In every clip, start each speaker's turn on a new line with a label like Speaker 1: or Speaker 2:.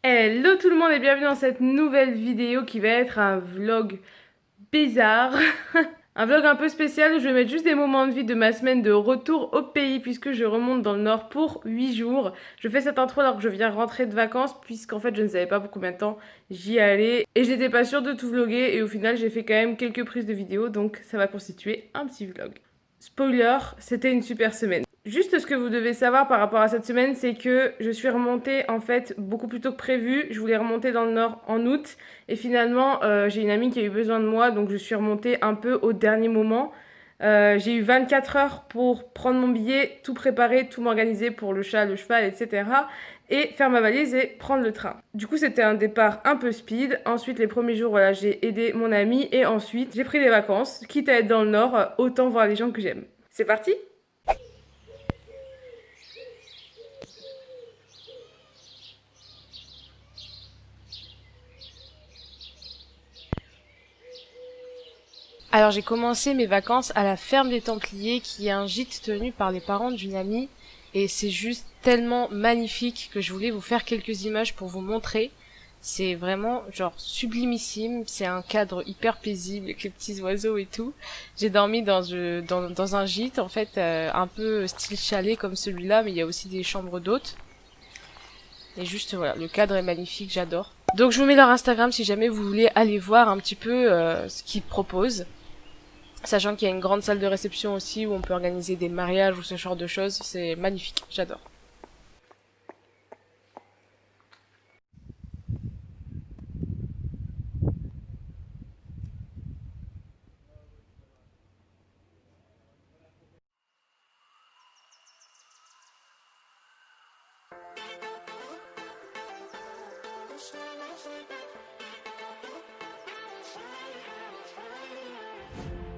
Speaker 1: Hello tout le monde et bienvenue dans cette nouvelle vidéo qui va être un vlog bizarre. Un vlog un peu spécial où je vais mettre juste des moments de vie de ma semaine de retour au pays puisque je remonte dans le nord pour 8 jours. Je fais cette intro alors que je viens rentrer de vacances puisqu'en fait je ne savais pas pour combien de temps j'y allais et j'étais pas sûre de tout vlogger et au final j'ai fait quand même quelques prises de vidéos donc ça va constituer un petit vlog. Spoiler, c'était une super semaine. Juste ce que vous devez savoir par rapport à cette semaine, c'est que je suis remontée en fait beaucoup plus tôt que prévu. Je voulais remonter dans le nord en août et finalement j'ai une amie qui a eu besoin de moi donc je suis remontée un peu au dernier moment. J'ai eu 24 heures pour prendre mon billet, tout préparer, tout m'organiser pour le chat, le cheval, etc. Et faire ma valise et prendre le train. Du coup c'était un départ un peu speed. Ensuite les premiers jours voilà, j'ai aidé mon amie et ensuite j'ai pris des vacances. Quitte à être dans le nord, autant voir les gens que j'aime. C'est parti! Alors j'ai commencé mes vacances à la ferme des Templiers, qui est un gîte tenu par les parents d'une amie, et c'est juste tellement magnifique que je voulais vous faire quelques images pour vous montrer. C'est vraiment genre sublimissime, c'est un cadre hyper paisible avec les petits oiseaux et tout. J'ai dormi dans un gîte en fait un peu style chalet comme celui-là, mais il y a aussi des chambres d'hôtes. Et juste voilà, le cadre est magnifique, j'adore. Donc je vous mets leur Instagram si jamais vous voulez aller voir un petit peu ce qu'ils proposent. Sachant qu'il y a une grande salle de réception aussi où on peut organiser des mariages ou ce genre de choses, c'est magnifique, j'adore.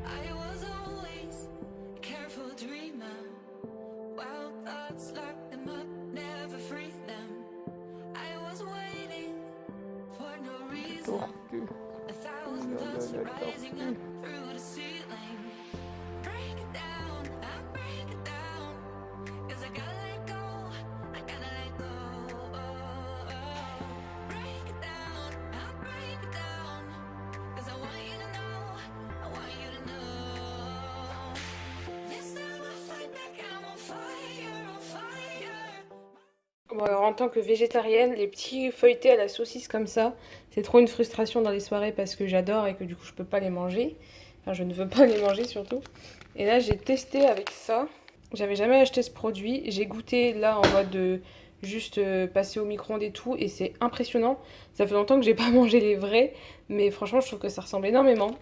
Speaker 2: I was always a careful dreamer. Wild thoughts, lock them up, never free them. I was waiting for no reason. A thousand thoughts rising up through the ceiling. Break it down, I break it down. 'Cause I gotta let go, I gotta let go. Break it down, I break it down. 'Cause I want you to know, I want you to know. This time I fight back, I'm on fire, on fire.
Speaker 1: Bon alors en tant que végétarienne, les petits feuilletés à la saucisse comme ça, c'est trop une frustration dans les soirées parce que j'adore et que du coup je peux pas les manger. Enfin je ne veux pas les manger surtout. Et là j'ai testé avec ça. J'avais jamais acheté ce produit. J'ai goûté là en mode juste passer au micro-ondes et tout et c'est impressionnant. Ça fait longtemps que j'ai pas mangé les vrais, mais franchement je trouve que ça ressemble énormément.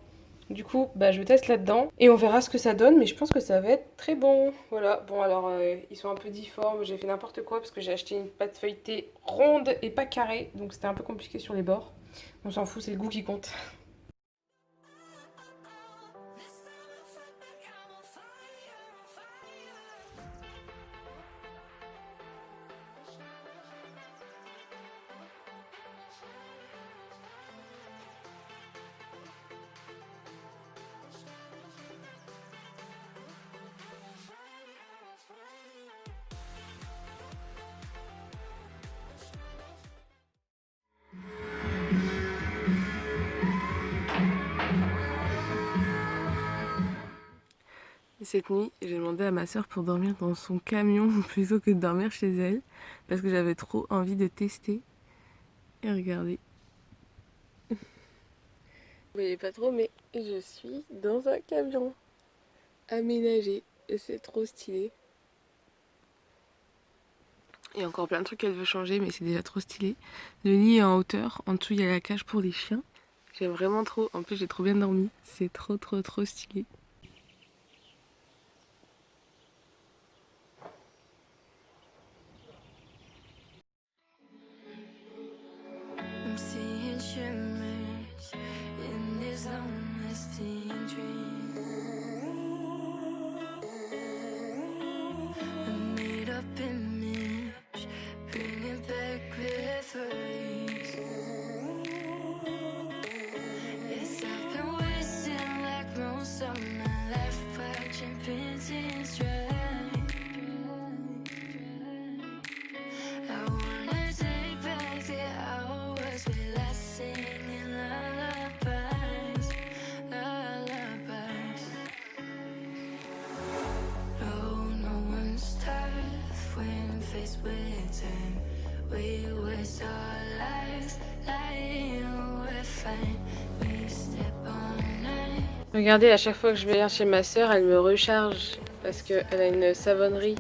Speaker 1: Du coup, bah, je teste là-dedans et on verra ce que ça donne, mais je pense que ça va être très bon. Voilà, bon alors ils sont un peu difformes, j'ai fait n'importe quoi parce que j'ai acheté une pâte feuilletée ronde et pas carrée, donc c'était un peu compliqué sur les bords. On s'en fout, c'est le goût qui compte.
Speaker 2: This time I fight back, I'm on fire, on fire.
Speaker 1: Et cette nuit, j'ai demandé à ma soeur pour dormir dans son camion plutôt que de dormir chez elle parce que j'avais trop envie de tester. Et regardez. Vous voyez pas trop, mais je suis dans un camion aménagé et c'est trop stylé. Il y a encore plein de trucs qu'elle veut changer, mais c'est déjà trop stylé. Le lit est en hauteur, en dessous il y a la cage pour les chiens. J'aime vraiment trop, en plus j'ai trop bien dormi, c'est trop stylé.
Speaker 2: I'm seeing shimmers in this honesty and dream. A made up image, bringing back memories. Yes, I've been wasting like most of my waste our lives lying we're fine. We step on night.
Speaker 1: Regardez, à chaque fois que je viens chez ma soeur, elle me recharge parce qu'elle a une savonnerie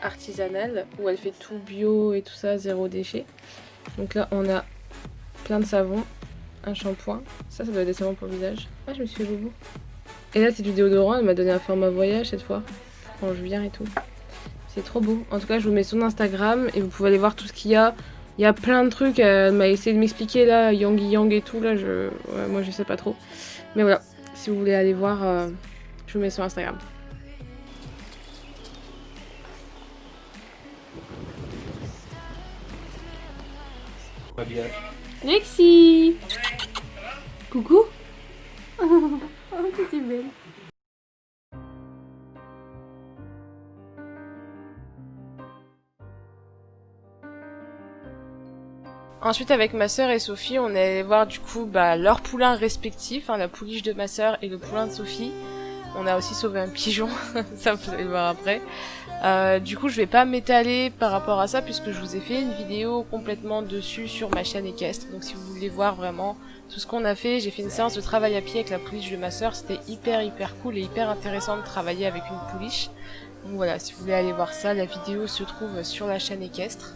Speaker 1: artisanale où elle fait tout bio et tout ça, zéro déchet. Donc là, on a plein de savons, un shampoing. Ça doit être des savons pour le visage. Ah, je me suis fait bobo. Et là, c'est du déodorant. Elle m'a donné un format voyage cette fois quand je viens et tout. C'est trop beau. En tout cas, je vous mets son Instagram et vous pouvez aller voir tout ce qu'il y a. Il y a plein de trucs. Elle m'a essayé de m'expliquer là, Yang Yang et tout. Là, ouais, moi, je sais pas trop. Mais voilà. Si vous voulez aller voir, je vous mets sur Instagram.
Speaker 3: Pas bien.
Speaker 1: Lexi! Coucou! Oh, t'es belle! Ensuite, avec ma sœur et Sophie, on est allé voir du coup leurs poulains respectifs, la pouliche de ma sœur et le poulain de Sophie. On a aussi sauvé un pigeon, ça vous allez le voir après. Du coup, je vais pas m'étaler par rapport à ça puisque je vous ai fait une vidéo complètement dessus sur ma chaîne équestre. Donc si vous voulez voir vraiment tout ce qu'on a fait, j'ai fait une séance de travail à pied avec la pouliche de ma sœur. C'était hyper cool et hyper intéressant de travailler avec une pouliche. Donc voilà, si vous voulez aller voir ça, la vidéo se trouve sur la chaîne équestre.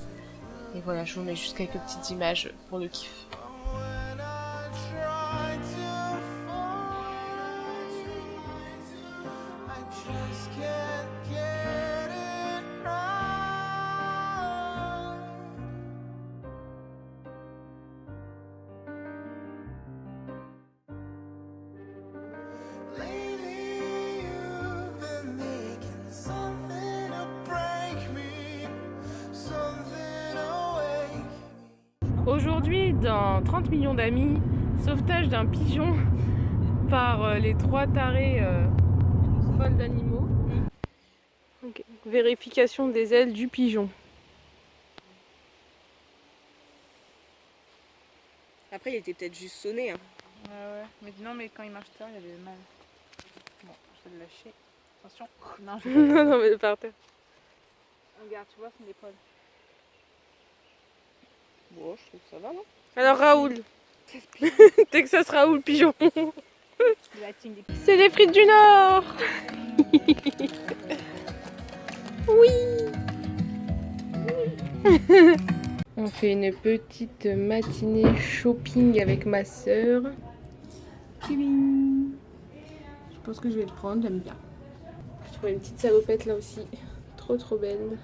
Speaker 1: Et voilà, je vous mets juste quelques petites images pour le kiff. Aujourd'hui, dans 30 millions d'amis, sauvetage d'un pigeon par les 3 tarés folles d'animaux. Okay. Vérification des ailes du pigeon.
Speaker 4: Après, il était peut-être juste sonné. Hein.
Speaker 5: Ouais. Mais non, mais quand il marche tard, il avait mal. Bon, je vais le lâcher. Attention. Non, je vais
Speaker 1: Non, mais par terre.
Speaker 5: Regarde, tu vois son épaule.
Speaker 4: Bon, je trouve que ça va, non?
Speaker 1: Alors Raoul. Texas Raoul pigeon. C'est les frites du Nord. Oui. On fait une petite matinée shopping avec ma sœur. Je pense que je vais le prendre, j'aime bien. Je trouve une petite salopette là aussi, trop belle.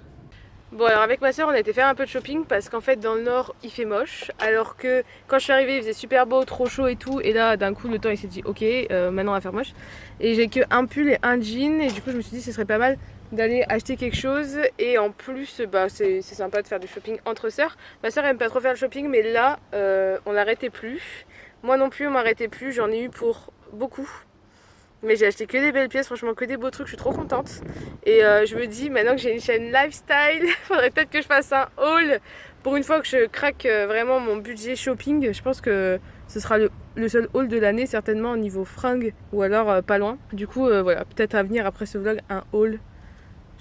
Speaker 1: Bon, alors avec ma soeur on a été faire un peu de shopping parce qu'en fait dans le nord il fait moche, alors que quand je suis arrivée il faisait super beau, trop chaud et tout, et là d'un coup le temps il s'est dit ok, maintenant on va faire moche, et j'ai que un pull et un jean, et du coup je me suis dit ce serait pas mal d'aller acheter quelque chose, et en plus c'est sympa de faire du shopping entre sœurs. Ma soeur aime pas trop faire le shopping, mais là on l'arrêtait plus, moi non plus on m'arrêtait plus, j'en ai eu pour beaucoup. Mais j'ai acheté que des belles pièces, franchement que des beaux trucs, je suis trop contente. Et je me dis, maintenant que j'ai une chaîne lifestyle, faudrait peut-être que je fasse un haul. Pour une fois que je craque vraiment mon budget shopping, je pense que ce sera le seul haul de l'année, certainement au niveau fringues, ou alors pas loin. Du coup, voilà, peut-être à venir après ce vlog, un haul.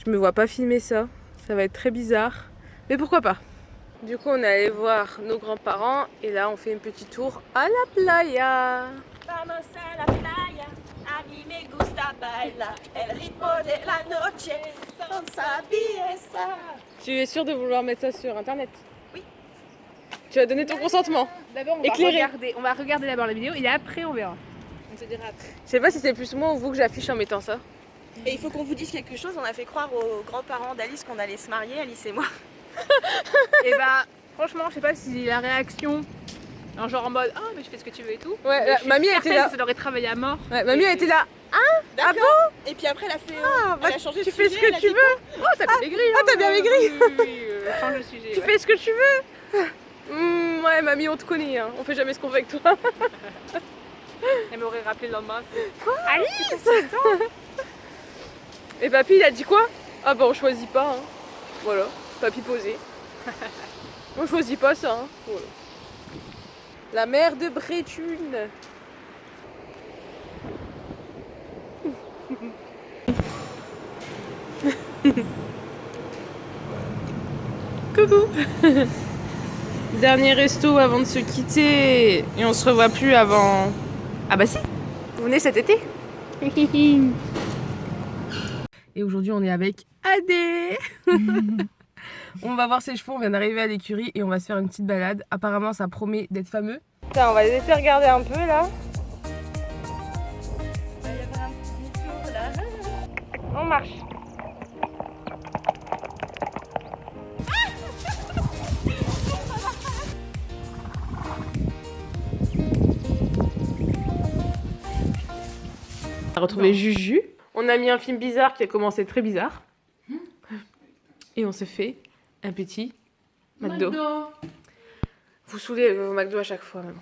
Speaker 1: Je me vois pas filmer ça, ça va être très bizarre. Mais pourquoi pas. Du coup, on est allé voir nos grands-parents, et là, on fait un petit tour à la playa.
Speaker 6: Vamos a la playa, a mí me gusta bailar el ritmo de la noche, con sa belleza.
Speaker 1: Tu es sûre de vouloir mettre ça sur internet?
Speaker 6: Oui.
Speaker 1: Tu as donné ton consentement?
Speaker 5: D'abord,
Speaker 1: Éclairé.
Speaker 5: on va regarder d'abord la vidéo et après on verra.
Speaker 4: On te dira après.
Speaker 1: Je sais pas si c'est plus moi ou vous que j'affiche en mettant ça.
Speaker 6: Et il faut qu'on vous dise quelque chose, on a fait croire aux grands-parents d'Alice qu'on allait se marier, Alice et moi.
Speaker 5: Et bah, franchement, je sais pas si la réaction, genre en mode ah, mais je fais ce que tu veux et tout.
Speaker 1: Ouais,
Speaker 5: Mais je suis
Speaker 1: mamie elle était
Speaker 5: certaine
Speaker 1: là.
Speaker 5: que ça aurait travaillé à mort.
Speaker 1: Ouais, mamie elle était là.
Speaker 6: D'accord.
Speaker 1: bon
Speaker 6: Et puis après elle a fait,
Speaker 1: bah,
Speaker 6: elle a changé
Speaker 1: tu
Speaker 6: de
Speaker 1: fais
Speaker 6: sujet,
Speaker 1: ce que
Speaker 6: elle a
Speaker 1: tu
Speaker 6: dit
Speaker 1: veux.
Speaker 5: Oh, t'as bien maigri.
Speaker 1: Ah, t'as bien maigri.
Speaker 5: Oui, change de sujet.
Speaker 1: Tu
Speaker 5: ouais.
Speaker 1: fais ce que tu veux. Ouais, mamie, on te connaît, hein. On fait jamais ce qu'on veut avec toi.
Speaker 5: Elle m'aurait rappelé le lendemain.
Speaker 1: Alice. Et papy il a dit quoi? Ah bah on choisit pas, hein. Voilà, papy posé. On choisit pas ça, hein. Voilà. La mère de Bréthune. Coucou. Dernier resto avant de se quitter. Et on se revoit plus avant... Ah bah si, vous venez cet été. Et aujourd'hui on est avec Adé. On va voir ses chevaux, on vient d'arriver à l'écurie et on va se faire une petite balade. Apparemment ça promet d'être fameux. Putain, on va les laisser regarder un peu là. On marche. On a retrouvé Juju. On a mis un film bizarre qui a commencé très bizarre. Et on se fait un petit McDo. Vous saoulez vos McDo à chaque fois, maman.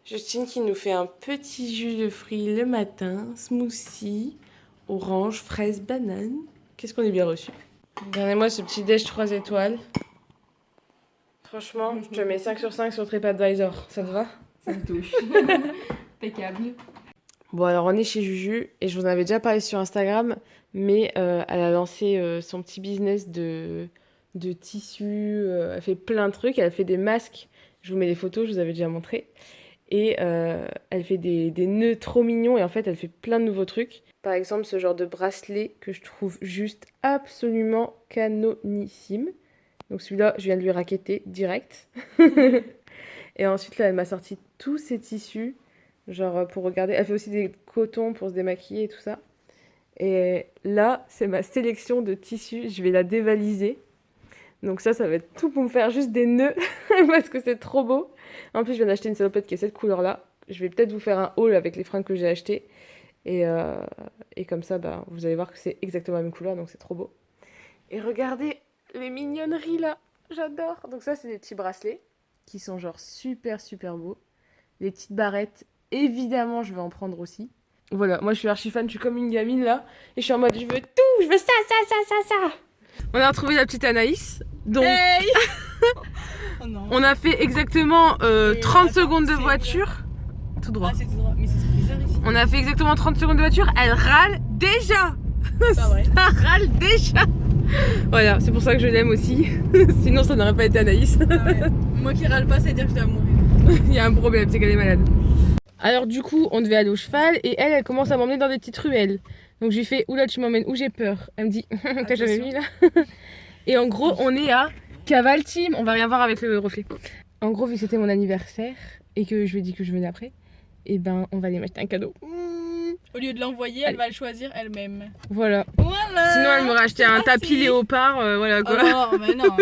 Speaker 1: Justine qui nous fait un petit jus de fruits le matin, smoothie, orange, fraise, banane. Qu'est-ce qu'on est bien reçu. Regardez-moi ce petit déj 3 étoiles. Franchement, je te mets 5 sur 5 sur TripAdvisor. Ça te va?
Speaker 7: Ça me touche. Impeccable.
Speaker 1: Bon, alors on est chez Juju et je vous en avais déjà parlé sur Instagram, mais elle a lancé son petit business de tissus. Elle fait plein de trucs. Elle fait des masques. Je vous mets les photos, je vous avais déjà montré. Et elle fait des nœuds trop mignons et en fait elle fait plein de nouveaux trucs. Par exemple ce genre de bracelet que je trouve juste absolument canonissime. Donc celui-là je viens de lui racketter direct. Et ensuite là elle m'a sorti tous ces tissus. Genre pour regarder. Elle fait aussi des cotons pour se démaquiller et tout ça. Et là c'est ma sélection de tissus. Je vais la dévaliser. Donc ça va être tout pour me faire juste des nœuds. Parce que c'est trop beau. En plus, je viens d'acheter une salopette qui est cette couleur-là. Je vais peut-être vous faire un haul avec les fringues que j'ai achetées. Et comme ça, bah, vous allez voir que c'est exactement la même couleur, donc c'est trop beau. Et regardez les mignonneries là. J'adore. Donc ça, c'est des petits bracelets qui sont genre super, super beaux. Les petites barrettes, évidemment, je vais en prendre aussi. Voilà, moi je suis archi fan, je suis comme une gamine là. Et je suis en mode, je veux tout, je veux ça. On a retrouvé la petite Anaïs. Donc... Hey
Speaker 7: Oh non.
Speaker 1: On a fait exactement 30 secondes de voiture. Tout droit.
Speaker 7: Ah, c'est tout droit. Mais c'est bizarre ici.
Speaker 1: On a fait exactement 30 secondes de voiture. Elle râle déjà.
Speaker 7: C'est pas vrai.
Speaker 1: Ça râle déjà. Voilà, c'est pour ça que je l'aime aussi. Sinon, ça n'aurait pas été Anaïs.
Speaker 7: Ah ouais. Moi qui râle pas, ça veut dire que je dois mourir.
Speaker 1: Il y a un problème, c'est qu'elle est malade. Alors du coup, on devait aller au cheval et elle commence à m'emmener dans des petites ruelles. Donc je lui fais, oula, tu m'emmènes où, j'ai peur. Elle me dit, t'as jamais vu là? Et en gros, on est à Cavalteam. On va rien voir avec le reflet. En gros, vu que c'était mon anniversaire et que je lui ai dit que je venais après, et ben on va aller m'acheter un cadeau.
Speaker 7: Au lieu de l'envoyer, elle va le choisir elle-même.
Speaker 1: Voilà.
Speaker 7: Voilà.
Speaker 1: Sinon, elle m'aurait acheté un tapis léopard, voilà quoi.
Speaker 7: Oh non, mais non.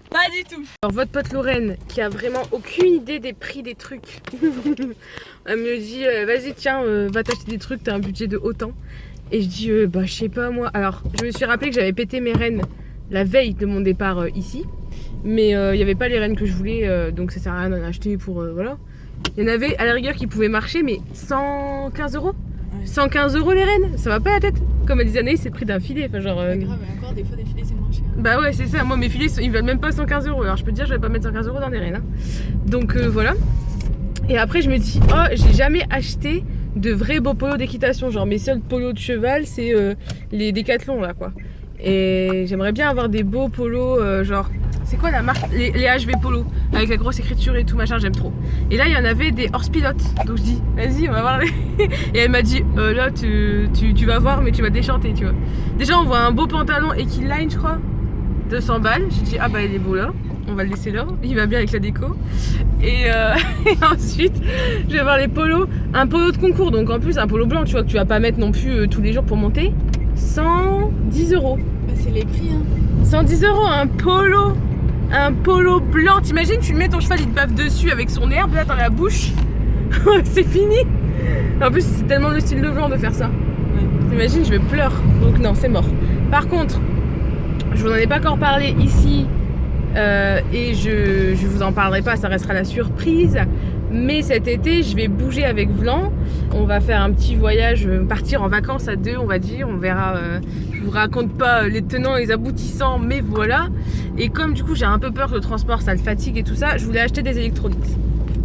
Speaker 7: Pas du tout.
Speaker 1: Alors votre pote Lorraine, qui a vraiment aucune idée des prix des trucs, elle me dit, vas-y tiens, va t'acheter des trucs, t'as un budget de autant. Et je dis, bah je sais pas moi. Alors, je me suis rappelé que j'avais pété mes rennes la veille de mon départ ici. Mais il n'y avait pas les rennes que je voulais, donc ça sert à rien d'en acheter pour, voilà. Il y en avait à la rigueur qui pouvaient marcher, mais 115 €. 115 € les rennes, ça va pas la tête. Comme elle disait Anaïs, c'est le prix d'un filet. Enfin, genre,
Speaker 7: Grave, mais encore des fois des filets c'est moins cher.
Speaker 1: Bah ouais, c'est ça. Moi, mes filets, ils valent même pas 115 €. Alors je peux te dire, je vais pas mettre 115 € dans des rennes. Hein. Donc voilà. Et après, je me dis, oh, j'ai jamais acheté de vrais beaux polos d'équitation. Genre, mes seuls polos de cheval, c'est les Décathlon là, quoi. Et j'aimerais bien avoir des beaux polos, genre, c'est quoi la marque, les HV Polo, avec la grosse écriture et tout machin, j'aime trop. Et là, il y en avait des horse pilotes. Donc je dis, vas-y, on va voir. Et elle m'a dit, là, tu vas voir, mais tu vas déchanter, tu vois. Déjà, on voit un beau pantalon Equiline, je crois, 200 balles. J'ai dit, ah bah, il est beau là. On va le laisser là, il va bien avec la déco. Et ensuite, je vais voir les polos. Un polo de concours, donc en plus, un polo blanc, tu vois, que tu vas pas mettre non plus tous les jours pour monter. 110 €.
Speaker 7: Bah, c'est les prix, hein.
Speaker 1: 110 €, un polo blanc. T'imagines, tu mets ton cheval, il te baffe dessus avec son herbe là dans la bouche. C'est fini. En plus, c'est tellement le style de blanc de faire ça. Ouais. T'imagines, je pleure. Donc non, c'est mort. Par contre, je vous en ai pas encore parlé ici. Et je vous en parlerai pas, ça restera la surprise. Mais cet été, je vais bouger avec Vlan. On va faire un petit voyage, partir en vacances à deux, on va dire. On verra. Je vous raconte pas les tenants et les aboutissants, mais voilà. Et comme du coup, j'ai un peu peur que le transport, ça le fatigue et tout ça, je voulais acheter des électrolytes.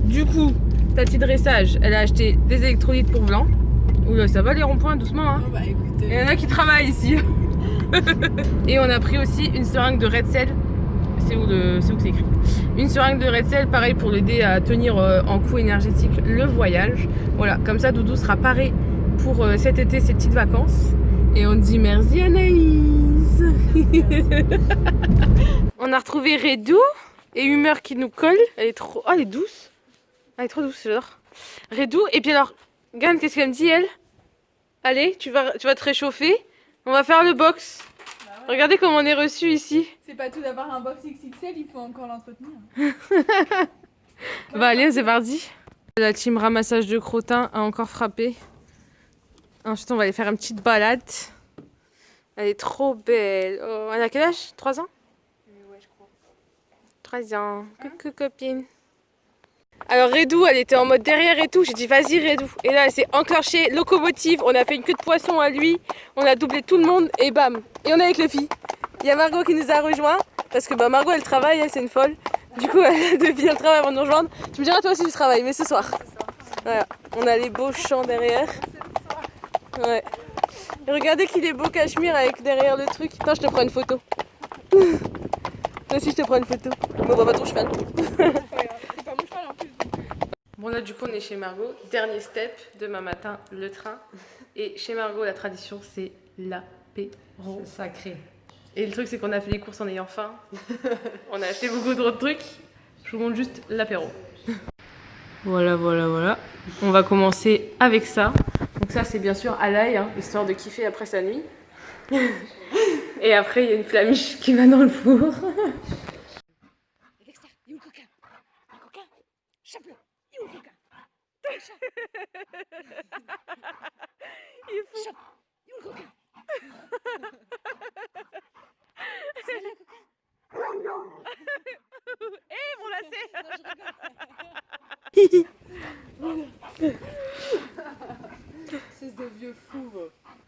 Speaker 1: Du coup, Tati Dressage, elle a acheté des électrolytes pour Vlan. Oula, ça va les ronds-points, doucement. Hein.
Speaker 7: Oh bah écoute.
Speaker 1: Il y en a qui travaillent ici. Et on a pris aussi une seringue de Red Cell. c'est où que c'est écrit. Une seringue de Red Cell, pareil pour l'aider à tenir en coût énergétique le voyage. Voilà, comme ça Doudou sera paré pour cet été, ses petites vacances. Et on dit merci Anaïs. On a retrouvé Redou et Humeur qui nous colle. Elle est trop... Oh, elle est douce. Elle est trop douce, j'adore. Redou, et puis alors, Gan, qu'est-ce qu'elle me dit, elle? Allez, tu vas te réchauffer. On va faire le box.
Speaker 7: Bah ouais.
Speaker 1: Regardez comment on est reçu ici.
Speaker 7: C'est pas tout d'avoir un box XXL, il faut encore l'entretenir.
Speaker 1: Bah allez, c'est parti. La team ramassage de crottins a encore frappé. Ensuite, on va aller faire une petite balade. Elle est trop belle. Oh, elle a quel âge? 3 ans?
Speaker 7: Ouais, je crois.
Speaker 1: 3 ans. Coucou copine. Alors Redou, elle était en mode derrière et tout. J'ai dit vas-y Redou. Et là, elle s'est enclenchée, locomotive. On a fait une queue de poisson à lui. On a doublé tout le monde et bam. Et on est avec les filles. Il y a Margot qui nous a rejoint. Parce que bah, Margot, elle travaille, elle, c'est une folle. Du coup, elle devient le travail avant de nous rejoindre. Tu me diras toi aussi tu travailles, mais ce soir. Voilà. On a les beaux champs derrière. Ouais. Et regardez qu'il est beau Cachemire avec derrière le truc. Attends, je te prends une photo. Toi aussi, je te prends une photo. Mais on voit pas ton cheval.
Speaker 7: C'est pas mon cheval en plus.
Speaker 1: Bon là du coup on est chez Margot, dernier step, demain matin le train. Et chez Margot la tradition c'est l'apéro.
Speaker 3: C'est sacré.
Speaker 1: Et le truc c'est qu'on a fait les courses en ayant faim. On a acheté beaucoup trop de trucs. Je vous montre juste l'apéro. Voilà. On va commencer avec ça. Donc ça c'est bien sûr à l'ail, hein, histoire de kiffer après sa nuit. Et après il y a une flamiche qui va dans le four.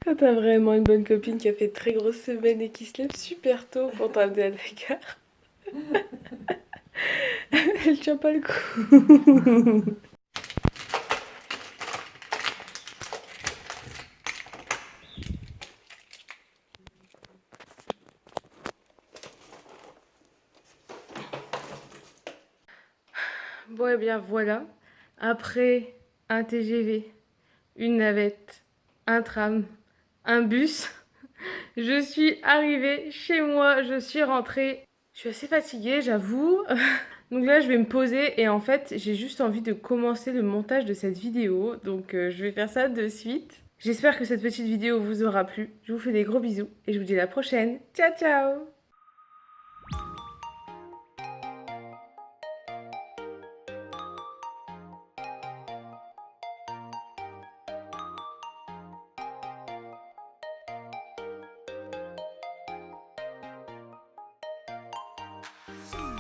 Speaker 1: Quand t'as vraiment une bonne copine qui a fait très grosse semaine et qui se lève super tôt pour t'amener à Dakar, elle tient pas le coup. Bon et bien voilà, après un TGV, une navette, un tram, un bus, je suis arrivée chez moi, je suis rentrée. Je suis assez fatiguée, j'avoue. Donc là, je vais me poser et en fait, j'ai juste envie de commencer le montage de cette vidéo. Donc je vais faire ça de suite. J'espère que cette petite vidéo vous aura plu. Je vous fais des gros bisous et je vous dis à la prochaine. Ciao, ciao!
Speaker 2: Thank